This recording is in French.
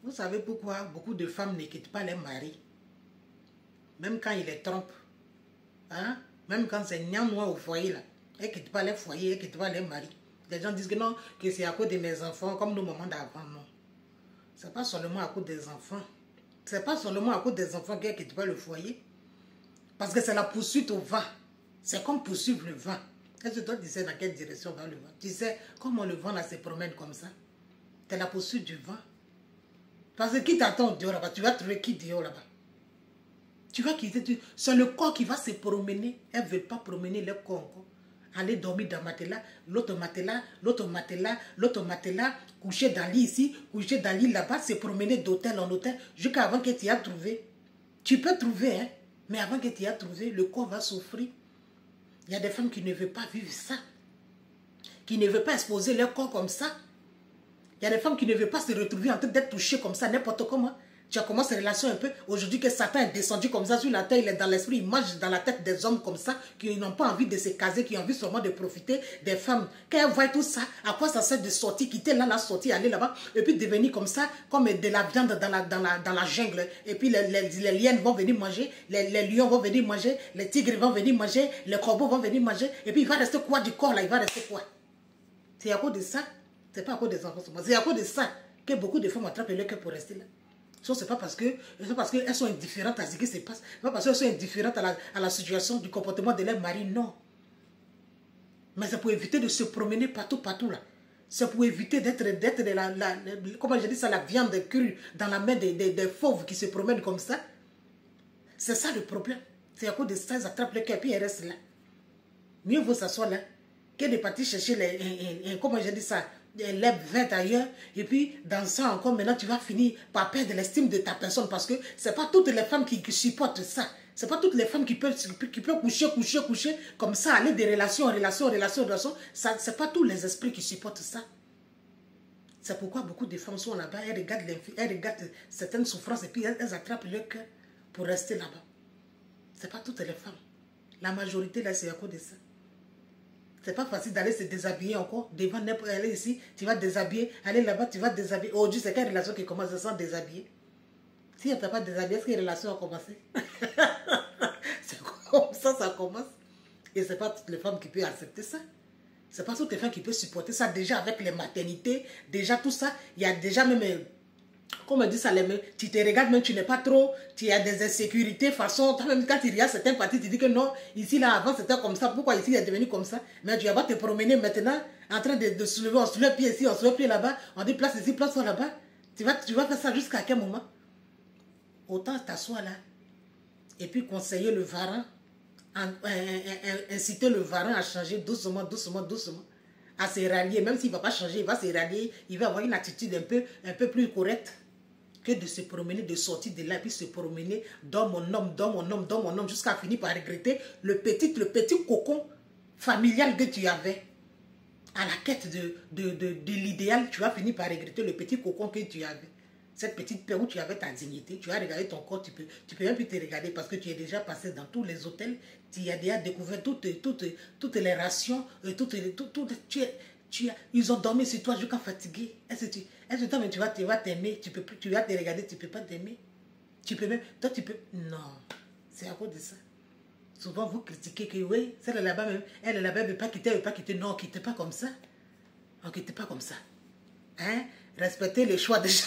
Vous savez pourquoi beaucoup de femmes ne quittent pas leur mari? Même quand il les trompe. Hein? Même quand c'est nian-noir au foyer, là. Elles ne quittent pas leur foyer, elles ne quittent pas leur mari. Les gens disent que non, que c'est à cause de mes enfants, comme nos mamans d'avant. Non. Ce n'est pas seulement à cause des enfants. Ce n'est pas seulement à cause des enfants qu'elles ne quittent pas le foyer. Parce que c'est la poursuite au vent. C'est comme poursuivre le vent. Est-ce que toi, tu sais dans quelle direction va le vent? Tu sais comment le vent là se promène comme ça? C'est la poursuite du vent. Parce que qui t'attend dehors là-bas? Tu vas trouver qui dehors là-bas? Tu vas quitter. C'est le corps qui va se promener. Elles ne veulent pas promener leur corps encore. Aller dormir dans matelas, l'autre matelas, l'autre matelas, l'autre matelas, coucher dans l'île ici, coucher dans l'île là-bas, se promener d'hôtel en hôtel, jusqu'à avant que tu aies trouvé. Tu peux trouver, hein, mais avant que tu aies trouvé, le corps va souffrir. Il y a des femmes qui ne veulent pas vivre ça, qui ne veulent pas exposer leur corps comme ça. Il y a des femmes qui ne veulent pas se retrouver en train d'être touchées comme ça, n'importe comment. Tu as commencé ces relations un peu. Aujourd'hui que Satan est descendu comme ça sur la terre, il est dans l'esprit, il mange dans la tête des hommes comme ça, qui n'ont pas envie de se caser, qui ont envie seulement de profiter des femmes. Quand elles voient tout ça, à quoi ça sert de sortir, quitter là, la sortie, aller là-bas, et puis devenir comme ça, comme de la viande dans la jungle. Et puis les lions vont venir manger, les lions vont venir manger, les tigres vont venir manger, les corbeaux vont venir manger. Et puis il va rester quoi du corps là? Il va rester quoi? C'est à cause de ça. C'est pas à cause des enfants. C'est à cause de ça que beaucoup de femmes attrapent leur cœur pour rester là. C'est pas parce qu'elles sont indifférentes à ce qui se passe. Ce n'est pas parce qu'elles sont indifférentes à la situation du comportement de leur mari, non. Mais c'est pour éviter de se promener partout là. C'est pour éviter d'être comment je dis ça, la viande crue dans la main des fauves qui se promènent comme ça. C'est ça le problème. C'est à cause de ça, elles attrapent le cœur et puis elles restent là. Mieux vaut s'asseoir là que de partir chercher comment je dis ça, l'herbe verte ailleurs, et puis dans ça encore, maintenant tu vas finir par perdre l'estime de ta personne, parce que c'est pas toutes les femmes qui supportent ça. C'est pas toutes les femmes qui peuvent coucher, comme ça, aller de relation en relation. C'est pas tous les esprits qui supportent ça. C'est pourquoi beaucoup de femmes sont là-bas, elles regardent certaines souffrances, et puis elles attrapent leur cœur pour rester là-bas. C'est pas toutes les femmes. La majorité, là, c'est à cause de ça. C'est pas facile d'aller se déshabiller encore. Devant n'importe aller ici, tu vas déshabiller. Aller là-bas, tu vas déshabiller. Aujourd'hui, c'est quelle relation qui commence sans déshabiller? Si elle ne t'a pas déshabillé, est-ce que la relation a commencé? C'est comme ça commence. Et c'est pas toutes les femmes qui peuvent accepter ça. C'est pas toutes les femmes qui peuvent supporter ça. Déjà avec les maternités, déjà tout ça, il y a déjà même... Comme on dit ça, tu te regardes même, tu n'es pas trop, tu as des insécurités, façon, même quand tu regardes certains parties, tu dis que non, ici là avant c'était comme ça, pourquoi ici il est devenu comme ça? Mais tu vas te promener maintenant, en train de soulever, on soulève pied ici, on soulève pied là-bas, on dit place ici, place là-bas. Tu vas faire ça jusqu'à quel moment? Autant t'asseoir là, et puis conseiller le varan, inciter le varan à changer doucement, à se rallier, même s'il ne va pas changer, il va se rallier, il va avoir une attitude un peu plus correcte, que de se promener, de sortir de là, puis se promener dans mon homme, jusqu'à finir par regretter le petit cocon familial que tu avais. À la quête de l'idéal, tu vas finir par regretter le petit cocon que tu avais. Cette petite paix où tu avais ta dignité, tu as regardé ton corps, tu peux même plus te regarder parce que tu es déjà passé dans tous les hôtels, tu as déjà découvert toutes les rations, ils ont dormi sur toi jusqu'à fatigué. Est-ce que toi, mais tu vas t'aimer, tu vas te regarder, tu ne peux pas t'aimer. Tu peux même, toi tu peux, non, c'est à cause de ça. Souvent vous critiquez que oui, celle là-bas même, elle là-bas ne veut pas quitter, non, quittez pas comme ça. On ne quitte pas comme ça. Hein? Respectez le choix des gens.